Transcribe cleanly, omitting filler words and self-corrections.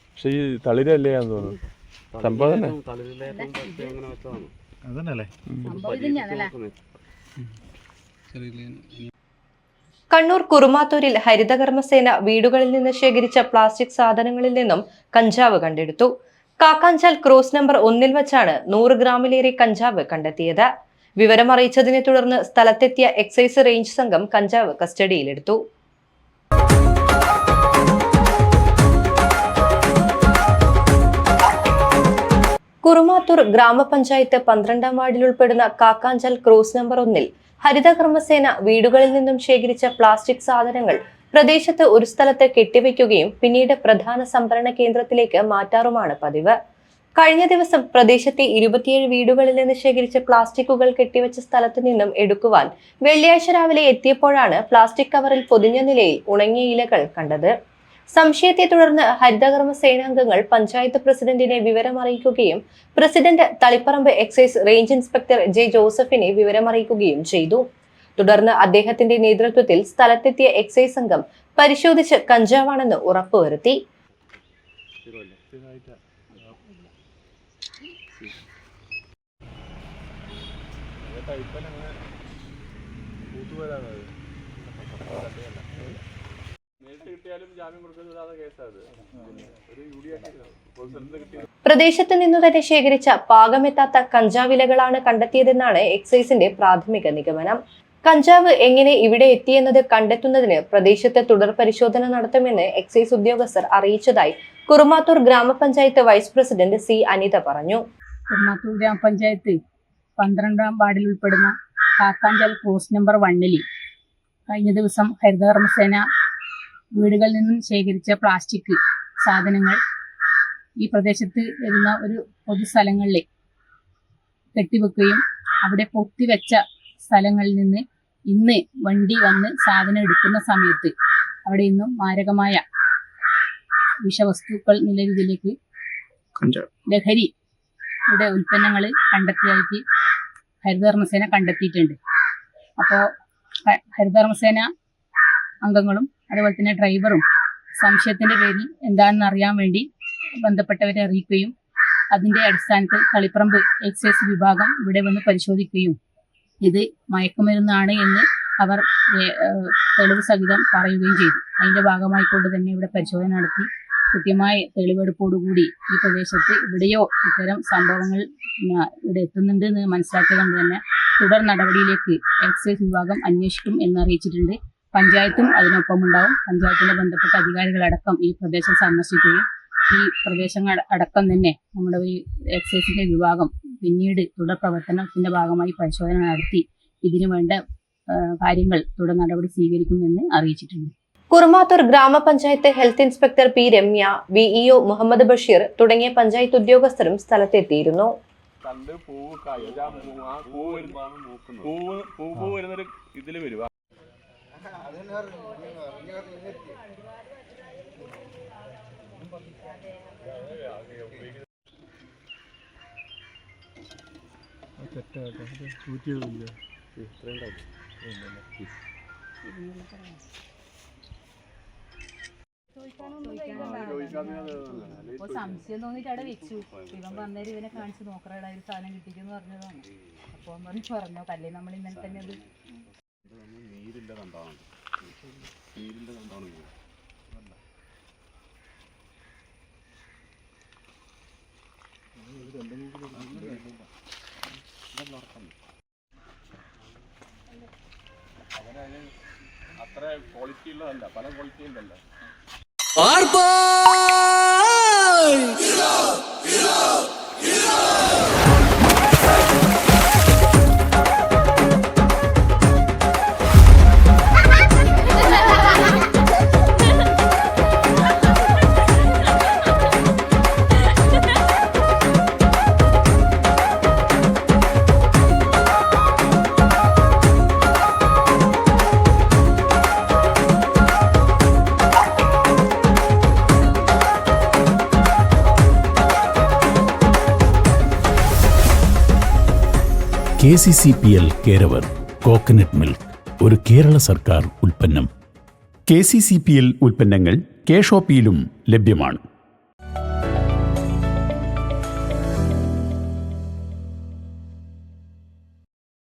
പക്ഷെ ഈ തളിരല്ലേന്ന് തോന്നുന്നു സംഭവം തന്നെ. അതന്നല്ലേ കണ്ണൂർ കുറുമാത്തൂരിൽ ഹരിതകർമ്മസേന വീടുകളിൽ നിന്ന് ശേഖരിച്ച പ്ലാസ്റ്റിക് സാധനങ്ങളിൽ നിന്നും കഞ്ചാവ് കണ്ടെടുത്തു. കാക്കാഞ്ചാൽ ക്രോസ് നമ്പർ 1 വച്ചാണ് 100 ഗ്രാമിലേറെ കഞ്ചാവ് കണ്ടെത്തിയത്. വിവരമറിയിച്ചതിനെ തുടർന്ന് സ്ഥലത്തെത്തിയ എക്സൈസ് റേഞ്ച് സംഘം കഞ്ചാവ് കസ്റ്റഡിയിലെടുത്തു. കുറുമാത്തൂർ ഗ്രാമപഞ്ചായത്ത് 12ാം വാർഡിൽ ഉൾപ്പെടുന്ന കാക്കാഞ്ചാൽ ക്രോസ് നമ്പർ 1 ഹരിതകർമ്മസേന വീടുകളിൽ നിന്നും ശേഖരിച്ച പ്ലാസ്റ്റിക് സാധനങ്ങൾ പ്രദേശത്ത് ഒരു സ്ഥലത്ത് കെട്ടിവെക്കുകയും പിന്നീട് പ്രധാന സംഭരണ കേന്ദ്രത്തിലേക്ക് മാറ്റാറുമാണ് പതിവ്. കഴിഞ്ഞ ദിവസം പ്രദേശത്തെ 27 വീടുകളിൽ നിന്ന് ശേഖരിച്ച പ്ലാസ്റ്റിക്കുകൾ കെട്ടിവെച്ച സ്ഥലത്ത് നിന്നും എടുക്കുവാൻ വെള്ളിയാഴ്ച രാവിലെ എത്തിയപ്പോഴാണ് പ്ലാസ്റ്റിക് കവറിൽ പൊതിഞ്ഞ നിലയിൽ ഉണങ്ങിയ ഇലകൾ കണ്ടത്. സംശയത്തെ തുടർന്ന് ഹരിതകർമ്മ സേനാംഗങ്ങൾ പഞ്ചായത്ത് പ്രസിഡന്റിനെ വിവരമറിയിക്കുകയും president Taliparamba excise range inspector J ജോസഫിനെ വിവരമറിയിക്കുകയും ചെയ്തു. തുടർന്ന് അദ്ദേഹത്തിന്റെ നേതൃത്വത്തിൽ സ്ഥലത്തെത്തിയ എക്സൈസ് സംഘം പരിശോധിച്ച് കഞ്ചാവാണെന്ന് ഉറപ്പുവരുത്തി. പ്രദേശത്ത് നിന്നു തന്നെ ശേഖരിച്ച പാകമെത്താത്ത കഞ്ചാവിലകളാണ് കണ്ടെത്തിയതെന്നാണ് എക്സൈസിന്റെ പ്രാഥമിക നിഗമനം. കഞ്ചാവ് എങ്ങനെ ഇവിടെ എത്തിയെന്നത് കണ്ടെത്തുന്നതിന് പ്രദേശത്ത് തുടർ പരിശോധന നടത്തുമെന്ന് എക്സൈസ് ഉദ്യോഗസ്ഥർ അറിയിച്ചതായി കുറുമാത്തൂർ ഗ്രാമപഞ്ചായത്ത് വൈസ് പ്രസിഡന്റ് സി അനിത പറഞ്ഞു. കുറുമാത്തൂർ ഗ്രാമപഞ്ചായത്ത് 12ാം വാർഡിൽ ഉൾപ്പെടുന്ന കാക്കാഞ്ചാൽ ക്രോസ് നമ്പർ 1 കഴിഞ്ഞ ദിവസം ഹരിതകർമ്മസേന വീടുകളിൽ നിന്നും ശേഖരിച്ച പ്ലാസ്റ്റിക് സാധനങ്ങൾ ഈ പ്രദേശത്ത് വരുന്ന ഒരു പൊതുസ്ഥലങ്ങളിൽ കെട്ടിവെക്കുകയും അവിടെ പൊത്തിവെച്ച സ്ഥലങ്ങളിൽ നിന്ന് ഇന്ന് വണ്ടി വന്ന് സാധനം എടുക്കുന്ന സമയത്ത് അവിടെ നിന്നും മാരകമായ വിഷവസ്തുക്കൾ നിലവിലേക്ക് ലഹരിയുടെ ഉൽപ്പന്നങ്ങൾ കണ്ടെത്തിയായിട്ട് ഹരിതകർമ്മസേന കണ്ടെത്തിയിട്ടുണ്ട്. അപ്പോൾ ഹരിതകർമ്മസേന അംഗങ്ങളും അതുപോലെ തന്നെ ഡ്രൈവറും സംശയത്തിന്റെ പേരിൽ എന്താണെന്ന് അറിയാൻ വേണ്ടി ബന്ധപ്പെട്ടവരെ അറിയിക്കുകയും അതിന്റെ അടിസ്ഥാനത്തിൽ തളിപ്പറമ്പ് എക്സൈസ് വിഭാഗം ഇവിടെ വന്ന് പരിശോധിക്കുകയും ഇത് മയക്കുമരുന്നാണ് എന്ന് അവർ തെളിവ് സഹിതം പറയുകയും ചെയ്തു. അതിന്റെ ഭാഗമായിക്കൊണ്ട് തന്നെ ഇവിടെ പരിശോധന നടത്തി കൃത്യമായ തെളിവെടുപ്പോടുകൂടി ഈ പ്രദേശത്ത് ഇവിടെയോ ഇത്തരം സംഭവങ്ങൾ ഇവിടെ എത്തുന്നുണ്ട് എന്ന് മനസ്സിലാക്കിയതുകൊണ്ട് തന്നെ തുടർ നടപടിയിലേക്ക് എക്സൈസ് വിഭാഗം അന്വേഷിക്കും എന്ന് അറിയിച്ചിട്ടുണ്ട്. പഞ്ചായത്തും അതിനൊപ്പമുണ്ടാവും. പഞ്ചായത്തിന്റെ ബന്ധപ്പെട്ട അധികാരികളടക്കം ഈ പ്രദേശം സന്ദർശിക്കുകയും ഈ പ്രദേശങ്ങൾ അടക്കം തന്നെ നമ്മുടെ ഒരു എക്സൈസിന്റെ വിഭാഗം പിന്നീട് തുടർ പ്രവർത്തനത്തിന്റെ ഭാഗമായി പരിശോധന നടത്തി ഇതിനു വേണ്ട കാര്യങ്ങൾ തുടർ നടപടി സ്വീകരിക്കുമെന്ന് അറിയിച്ചിട്ടുണ്ട്. കുറുമാത്തൂർ ഗ്രാമപഞ്ചായത്ത് health inspector P Ramya, VEO Muhammad Basheer തുടങ്ങിയ പഞ്ചായത്ത് ഉദ്യോഗസ്ഥരും സ്ഥലത്തെത്തിയിരുന്നു. സംശയം തോന്നിട്ട് അവിടെ വെച്ചു. ഇവൻ പറഞ്ഞാൽ ഇവനെ കാണിച്ച് നോക്കറയുടെ ഒരു സാധനം കിട്ടിയെന്ന് പറഞ്ഞതാണ്. അപ്പോൾ പറഞ്ഞു കല്ലേ നമ്മൾ ഇന്നലെ തന്നെ അത് നീരിന്റെ കണ്ടാണ് അത്ര ക്വാളിറ്റി ഉള്ളതല്ല, പല ക്വാളിറ്റി ഉണ്ടല്ലോ. KCCPL കേരവർ കോക്കനട്ട് മിൽക്ക് ഒരു കേരള സർക്കാർ ഉൽപ്പന്നം. KCCPL ഉൽപ്പന്നങ്ങൾ കെ ഷോപ്പിയിലും ലഭ്യമാണ്.